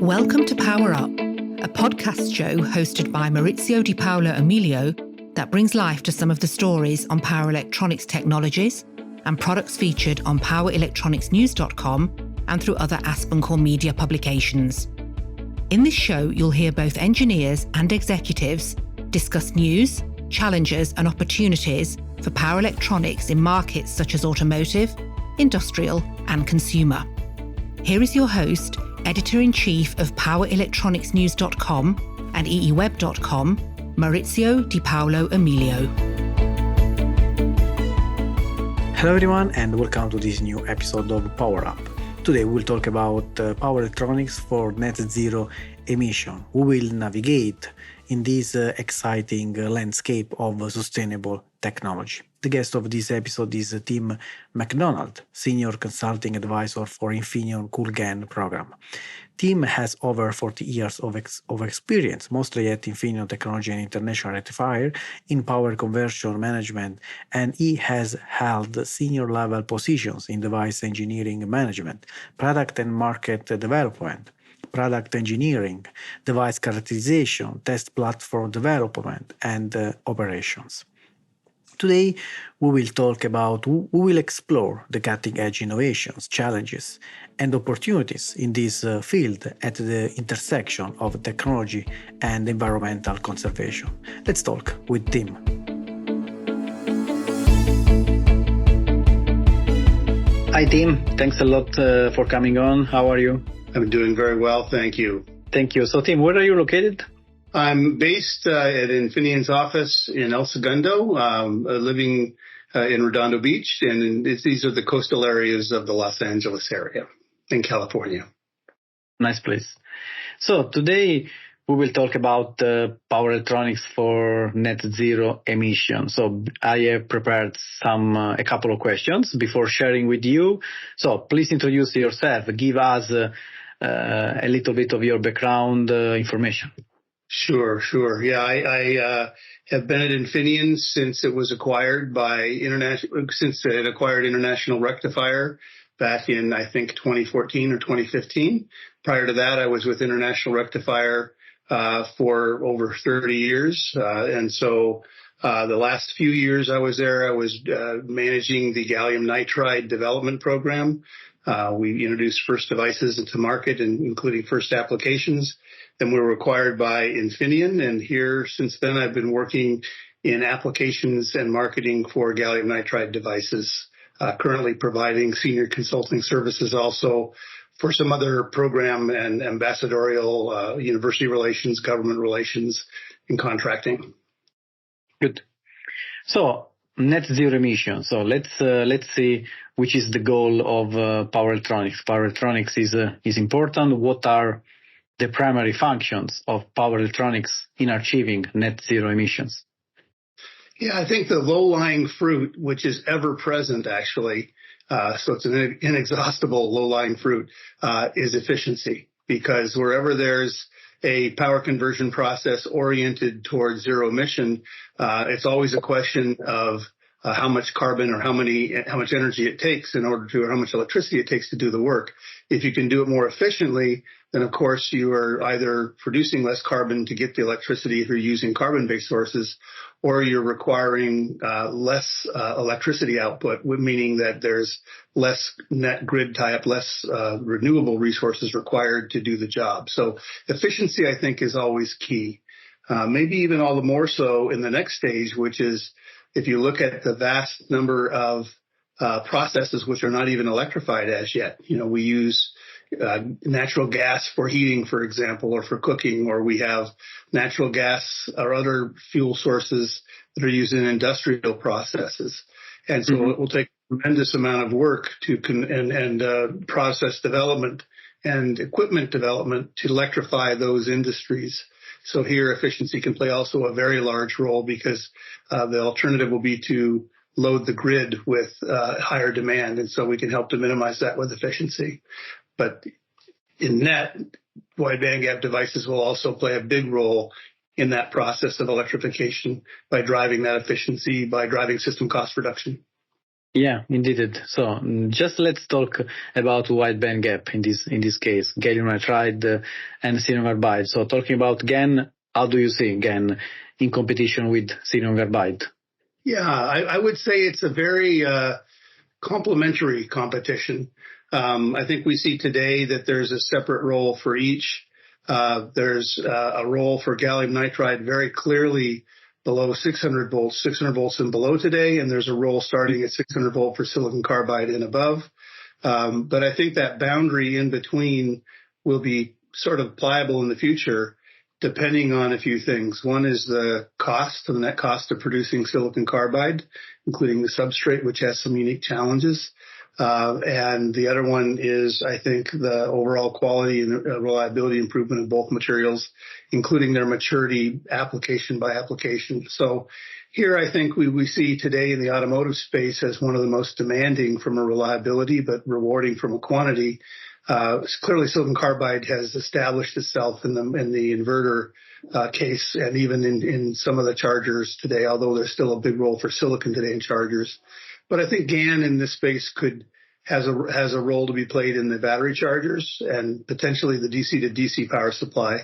Welcome to PowerUp, a podcast show hosted by Maurizio di Paolo Emilio that brings life to some of the stories on power electronics technologies and products featured on PowerElectronicsNews.com and through other Aspen Core media publications. In this show, you'll hear both engineers and executives discuss news, challenges and opportunities for power electronics in markets such as automotive, industrial and consumer. Here is your host, Editor-in-Chief of PowerElectronicsNews.com and eeweb.com, Maurizio di Paolo Emilio. Hello everyone and welcome to this new episode of PowerUp. Today we'll talk about power electronics for net zero emission. We will navigate in this exciting landscape of sustainable technology. The guest of this episode is Tim McDonald, Senior Consulting Advisor for Infineon CoolGaN program. Tim has over 40 years of experience, mostly at Infineon Technologies International Rectifier, in power conversion management, and he has held senior-level positions in device engineering management, product and market development, product engineering, device characterization, test platform development, and operations. Today, we will explore the cutting-edge innovations, challenges, and opportunities in this field at the intersection of technology and environmental conservation. Let's talk with Tim. Hi, Tim. Thanks a lot for coming on. How are you? I'm doing very well, thank you. Thank you. So, Tim, where are you located? I'm based at Infineon's office in El Segundo, living in Redondo Beach, and these are the coastal areas of the Los Angeles area in California. Nice place. So today we will talk about power electronics for net zero emissions. So I have prepared a couple of questions before sharing with you. So please introduce yourself. Give us a little bit of your background information. Sure. Yeah, I have been at Infineon since it was acquired International Rectifier back in, I think, 2014 or 2015. Prior to that, I was with International Rectifier for over 30 years. And so the last few years I was there, I was managing the gallium nitride development program. We introduced first devices into market, including first applications. Then we were acquired by Infineon, and here since then I've been working in applications and marketing for gallium nitride devices, currently providing senior consulting services also for some other program and ambassadorial university relations, government relations, and contracting. Good. So net zero emissions. So let's see which is the goal of power electronics. Power electronics is important. What are the primary functions of power electronics in achieving net zero emissions? Yeah, I think the low-lying fruit, which is ever present actually, so it's an inexhaustible low-lying fruit, is efficiency. Because wherever there's a power conversion process oriented towards zero emission, it's always a question of how much carbon or how much energy it takes or how much electricity it takes to do the work. If you can do it more efficiently, then of course you are either producing less carbon to get the electricity if you're using carbon-based sources, or you're requiring less electricity output, meaning that there's less net grid tie-up, less renewable resources required to do the job. So efficiency, I think, is always key. Maybe even all the more so in the next stage, which is if you look at the vast number of processes which are not even electrified as yet. We use natural gas for heating, for example, or for cooking, or we have natural gas or other fuel sources that are used in industrial processes. And so it will take a tremendous amount of work to process development and equipment development to electrify those industries. So here efficiency can play also a very large role because the alternative will be to load the grid with higher demand. And so we can help to minimize that with efficiency. But in net, wide bandgap devices will also play a big role in that process of electrification by driving that efficiency, by driving system cost reduction. Yeah, indeed. So just let's talk about wideband gap in this case, gallium nitride and silicon carbide. So talking about GaN, how do you see GaN in competition with silicon carbide? Yeah, I would say it's a very complementary competition. I think we see today that there's a separate role for each. There's a role for gallium nitride very clearly below 600 volts and below today, and there's a role starting at 600 volt for silicon carbide and above. But I think that boundary in between will be sort of pliable in the future, depending on a few things. One is the cost, the net cost of producing silicon carbide, including the substrate, which has some unique challenges. And the other one is, I think, the overall quality and reliability improvement of both materials, including their maturity application by application. So here I think we see today in the automotive space as one of the most demanding from a reliability, but rewarding from a quantity. Clearly silicon carbide has established itself in the inverter case, and even in some of the chargers today, although there's still a big role for silicon today in chargers. But I think GaN in this space has a role to be played in the battery chargers and potentially the DC to DC power supply.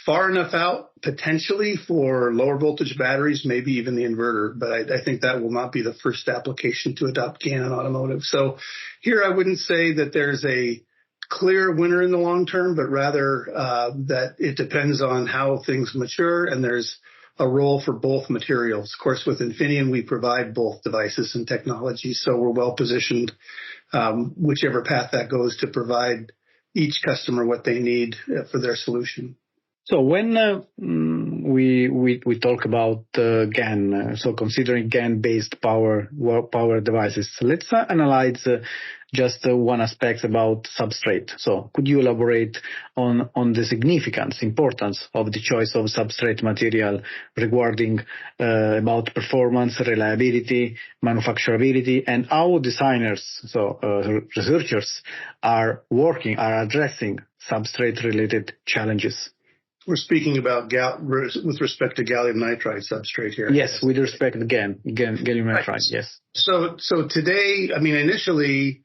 Far enough out potentially for lower voltage batteries, maybe even the inverter, but I think that will not be the first application to adopt GaN in automotive. So here I wouldn't say that there's a clear winner in the long term, but rather that it depends on how things mature, and there's a role for both materials. Of course, with Infineon, we provide both devices and technologies, so we're well positioned, whichever path that goes, to provide each customer what they need for their solution. So when we talk about GaN, so considering GaN-based power devices, let's analyze just one aspect about substrate. So could you elaborate on the significance, importance of the choice of substrate material regarding about performance, reliability, manufacturability, and how designers, so researchers are addressing substrate-related challenges? We're speaking about with respect to gallium nitride substrate here. Yes, with respect to gallium nitride, right. Yes. So today, I mean, initially,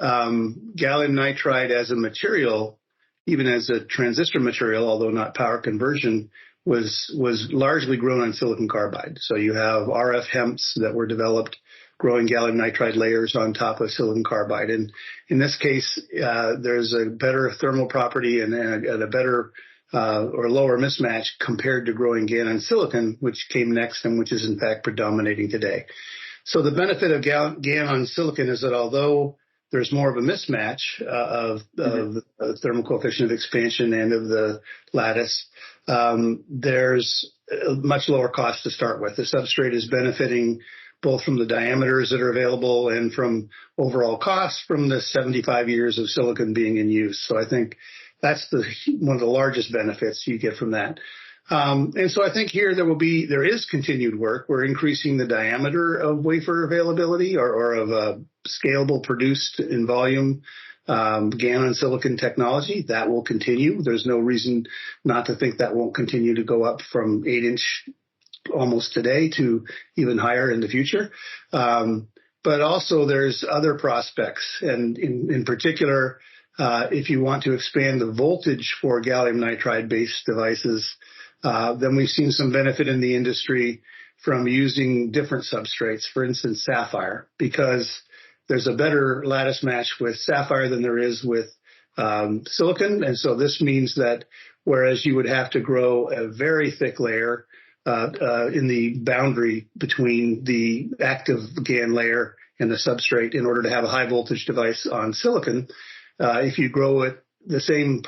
gallium nitride as a material, even as a transistor material, although not power conversion, was largely grown on silicon carbide. So you have RF HEMTs that were developed growing gallium nitride layers on top of silicon carbide. And in this case, there's a better thermal property and a better or lower mismatch compared to growing GaN on silicon, which came next and which is in fact predominating today. So the benefit of GaN on silicon is that although there's more of a mismatch of the thermal coefficient of expansion and of the lattice, there's a much lower cost to start with. The substrate is benefiting both from the diameters that are available and from overall cost from the 75 years of silicon being in use. So I think that's one of the largest benefits you get from that. And so I think here there is continued work. We're increasing the diameter of wafer availability or of scalable produced in volume GaN on silicon technology. That will continue. There's no reason not to think that won't continue to go up from 8-inch almost today to even higher in the future. But also there's other prospects, and in particular, if you want to expand the voltage for gallium nitride-based devices, then we've seen some benefit in the industry from using different substrates, for instance, sapphire, because there's a better lattice match with sapphire than there is with silicon. And so this means that whereas you would have to grow a very thick layer in the boundary between the active GaN layer and the substrate in order to have a high voltage device on silicon, if you grow it the same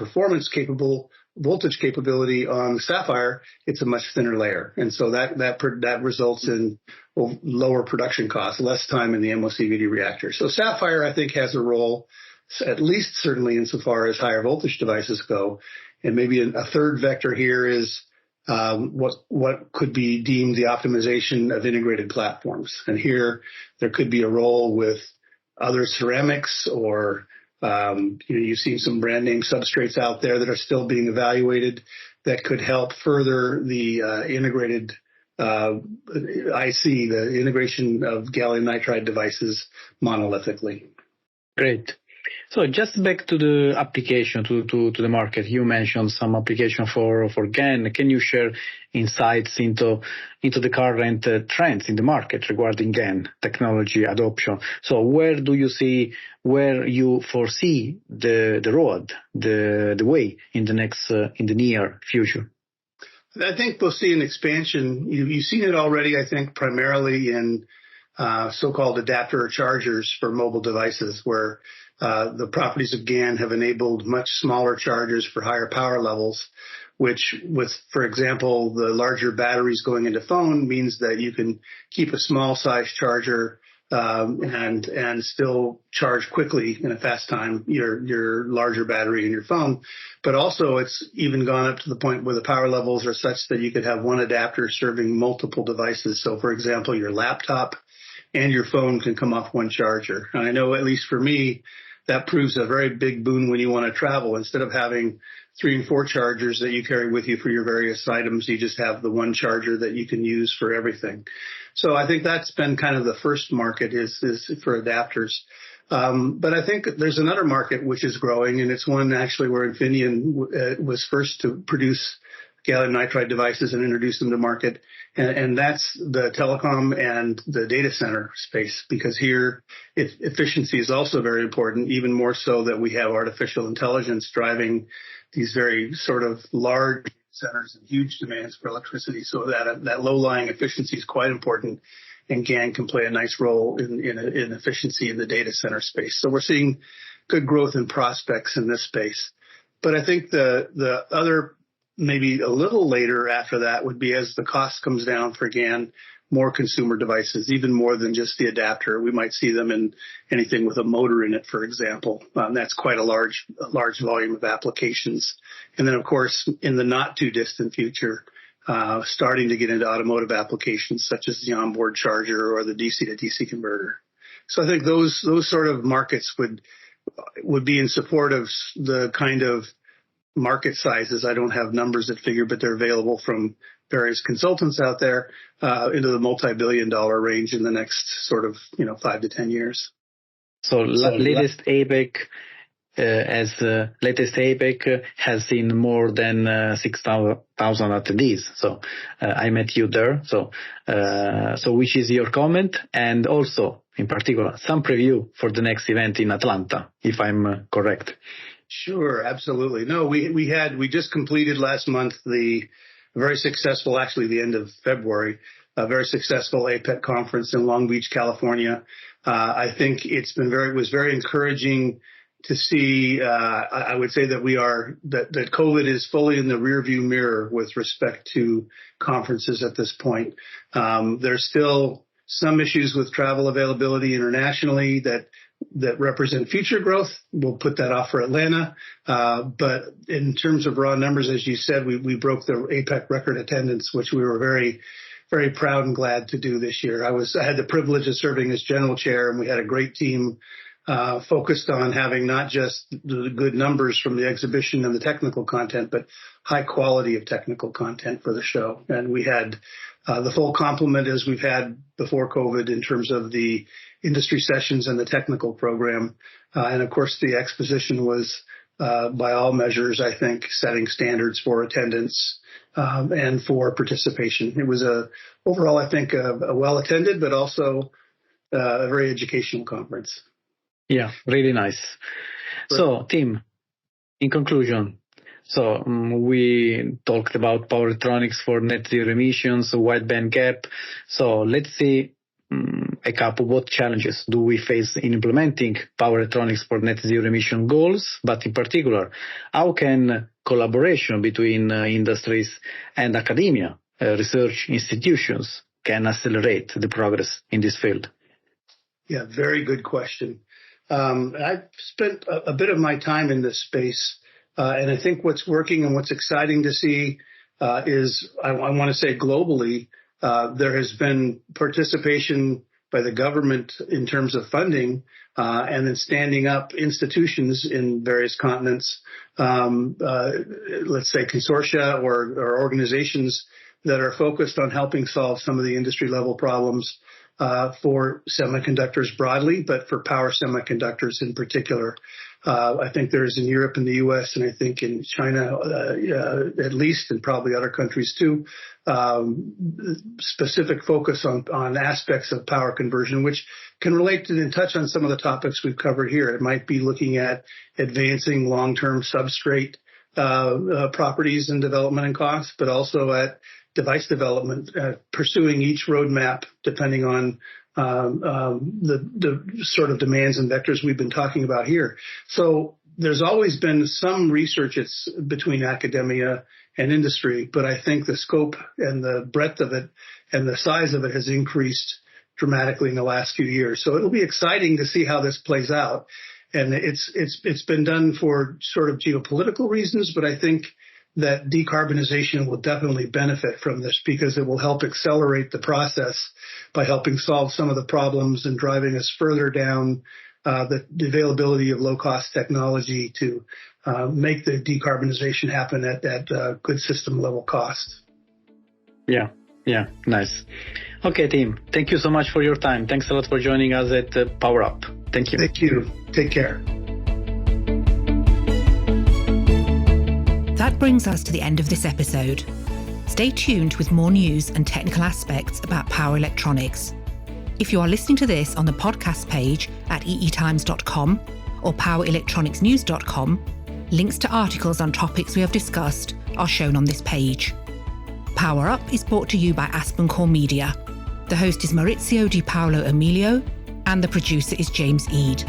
voltage capability on sapphire, it's a much thinner layer. And so that results in lower production costs, less time in the MOCVD reactor. So sapphire, I think, has a role, at least certainly insofar as higher voltage devices go. And maybe a third vector here is what could be deemed the optimization of integrated platforms. And here there could be a role with other ceramics or you've seen some brand name substrates out there that are still being evaluated that could help further the integrated I see the integration of gallium nitride devices monolithically. Great. So just back to the application, to the market. You mentioned some application for GaN. Can you share insights into the current trends in the market regarding GaN technology adoption? So where you foresee the road, the way in the near future? I think we'll see an expansion. You've seen it already, I think, primarily in so-called adapter chargers for mobile devices, where the properties of GaN have enabled much smaller chargers for higher power levels, which with, for example, the larger batteries going into phone means that you can keep a small size charger and still charge quickly in a fast time your larger battery in your phone. But also it's even gone up to the point where the power levels are such that you could have one adapter serving multiple devices. So for example, your laptop and your phone can come off one charger. And I know, at least for me, that proves a very big boon when you want to travel. Instead of having 3 and 4 chargers that you carry with you for your various items, you just have the one charger that you can use for everything. So I think that's been kind of the first market is for adapters. But I think there's another market which is growing, and it's one actually where Infineon was first to produce gallium nitride devices and introduce them to market. And that's the telecom and the data center space, because here efficiency is also very important, even more so that we have artificial intelligence driving these very sort of large centers and huge demands for electricity. So that low-lying efficiency is quite important, and GaN can play a nice role in efficiency in the data center space. So we're seeing good growth in prospects in this space. But I think the other, maybe a little later after that, would be as the cost comes down for GaN, more consumer devices, even more than just the adapter. We might see them in anything with a motor in it, for example. That's quite a large volume of applications. And then, of course, in the not too distant future, starting to get into automotive applications such as the onboard charger or the DC to DC converter. So I think those sort of markets would be in support of the kind of market sizes. I don't have numbers that figure, but they're available from various consultants out there into the multi-billion-dollar range in the next sort of 5 to 10 years. So latest APEC has seen more than 6,000 attendees. So I met you there. So which is your comment, and also in particular some preview for the next event in Atlanta, if I'm correct? Sure, absolutely. No, we just completed last month the very successful, actually the end of February, a very successful APEC conference in Long Beach, California. I think it was very encouraging to see. I would say that that COVID is fully in the rearview mirror with respect to conferences at this point. There's still some issues with travel availability internationally that represent future growth. We'll put that off for Atlanta. But in terms of raw numbers, as you said, we broke the APEC record attendance, which we were very, very proud and glad to do this year. I had the privilege of serving as general chair, and we had a great team focused on having not just the good numbers from the exhibition and the technical content, but high quality of technical content for the show. And we had the full complement as we've had before COVID in terms of the industry sessions and the technical program. And of course, the exposition was, by all measures, I think, setting standards for attendance and for participation. It was overall, I think, a well-attended, but also a very educational conference. Yeah, really nice. So, Tim, in conclusion, we talked about power electronics for net zero emissions, wide band gap. So let's see a couple. What challenges do we face in implementing power electronics for net zero emission goals? But in particular, how can collaboration between industries and academia, research institutions, can accelerate the progress in this field? Yeah, very good question. I've spent a bit of my time in this space, and I think what's working and what's exciting to see is, I want to say globally, there has been participation by the government in terms of funding, and then standing up institutions in various continents, let's say consortia or organizations that are focused on helping solve some of the industry level problems for semiconductors broadly, but for power semiconductors in particular. I think there's in Europe and the U.S. and I think in China at least, and probably other countries too, specific focus on aspects of power conversion, which can relate to and touch on some of the topics we've covered here. It might be looking at advancing long-term substrate properties and development and costs, but also at device development, pursuing each roadmap depending on the sort of demands and vectors we've been talking about here. So there's always been some research between academia and industry, but I think the scope and the breadth of it and the size of it has increased dramatically in the last few years. So it'll be exciting to see how this plays out. And it's been done for sort of geopolitical reasons, but I think that decarbonization will definitely benefit from this because it will help accelerate the process by helping solve some of the problems and driving us further down the availability of low-cost technology to make the decarbonization happen at good system-level cost. Yeah, nice. Okay, Tim, thank you so much for your time. Thanks a lot for joining us at PowerUp. Thank you. Thank you. Take care. That brings us to the end of this episode. Stay tuned with more news and technical aspects about power electronics. If you are listening to this on the podcast page at eetimes.com or powerelectronicsnews.com, links to articles on topics we have discussed are shown on this page. PowerUp is brought to you by Aspen Core Media. The host is Maurizio Di Paolo Emilio, and the producer is James Eade.